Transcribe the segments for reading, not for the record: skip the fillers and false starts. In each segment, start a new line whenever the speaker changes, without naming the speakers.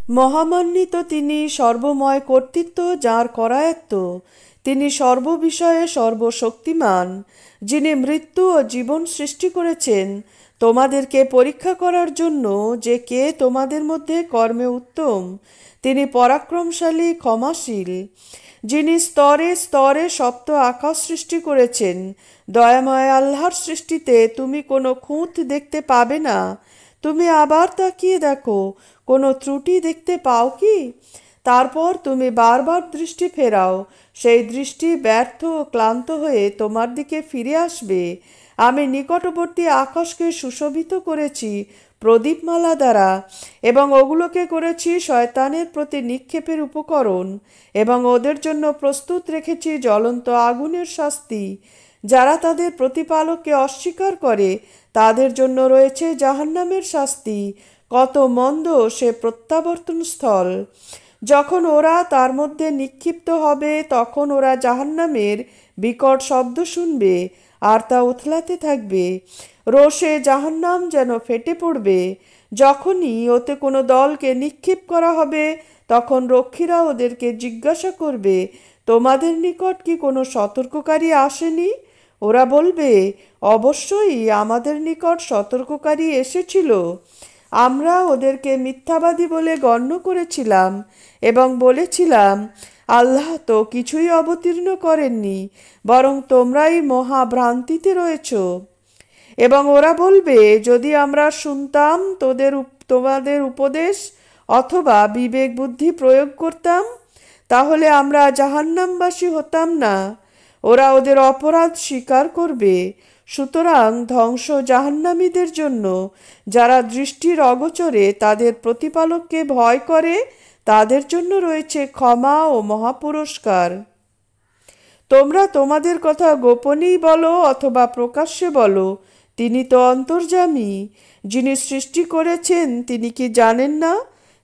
মহামান্বিত তিনি, সর্বময় কর্তৃত্ব যাঁর করায়ত্ত, তিনি সর্ববিষয়ে সর্বশক্তিমান, যিনি মৃত্যু ও জীবন সৃষ্টি করেছেন তোমাদেরকে পরীক্ষা করার জন্য যে কে তোমাদের মধ্যে কর্মে উত্তম। তিনি পরাক্রমশালী, ক্ষমাশীল, যিনি স্তরে স্তরে সপ্ত আকাশ সৃষ্টি করেছেন। দয়াময় আল্লাহর সৃষ্টিতে তুমি কোনো খুঁত দেখতে পাবে না। তুমি আবার তাকিয়ে দেখো, কোনো ত্রুটি দেখতে পাও কি? তারপর তুমি বারবার দৃষ্টি ফেরাও, সেই দৃষ্টি ব্যর্থ ও ক্লান্ত হয়ে তোমার দিকে ফিরে আসবে। আমি নিকটবর্তী আকাশকে সুশোভিত করেছি প্রদীপমালা দ্বারা, এবং ওগুলোকে করেছি শয়তানের প্রতি নিক্ষেপের উপকরণ, এবং ওদের জন্য প্রস্তুত রেখেছি জ্বলন্ত আগুনের শাস্তি। যারা তাদের প্রতিপালককে অস্বীকার করে তাদের জন্য রয়েছে জাহান্নামের শাস্তি। কত মন্দ সে প্রত্যাবর্তন স্থল! যখন ওরা তার মধ্যে নিক্ষিপ্ত হবে তখন ওরা জাহান্নামের বিকট শব্দ শুনবে আর তা উথলাতে থাকবে। রোষে জাহান্নাম যেন ফেটে পড়বে। যখনই ওতে কোনো দলকে নিক্ষেপ করা হবে তখন রক্ষীরা ওদেরকে জিজ্ঞাসা করবে, তোমাদের নিকট কি কোনো সতর্ককারী আসেনি? ওরা বলবে, অবশ্যই আমাদের নিকট সতর্ককারী এসেছিল। আমরা ওদেরকে মিথ্যাবাদী বলে গণ্য করেছিলাম এবং বলেছিলাম, আল্লাহ তো কিছুই অবতীর্ণ করেননি, বরং তোমরাই মহাভ্রান্তিতে রয়েছ। এবং ওরা বলবে, যদি আমরা শুনতাম তোমাদের উপদেশ অথবা বিবেক বুদ্ধি প্রয়োগ করতাম, তাহলে আমরা জাহান্নামবাসী হতাম না। ওরা ওদের অপরাধ স্বীকার করবে। সুতরাং ধ্বংস জাহান্নামীদের জন্য, যারা দৃষ্টির অগোচরে তাদের প্রতিপালককে ভয় করে, তাদের জন্য রয়েছে ক্ষমা ও মহাপুরস্কার। তোমরা তোমাদের কথা গোপনেই বলো অথবা প্রকাশ্যে বলো, তিনি তো অন্তর্যামী। যিনি সৃষ্টি করেছেন তিনি কি জানেন না?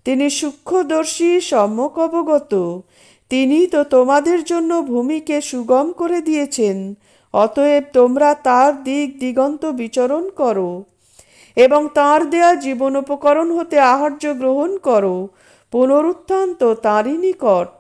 তিনি সূক্ষ্মদর্শী, সম্যক অবগত। তিনি তো তোমাদের জন্য ভূমিকে সুগম করে দিয়েছেন। অতএব তোমরা তার দিক দিগন্ত বিচরণ করো এবং তাঁর দেয়া জীবনোপকরণ হতে আহার্য গ্রহণ করো। পুনরুত্থান তো তাঁরই নিকট।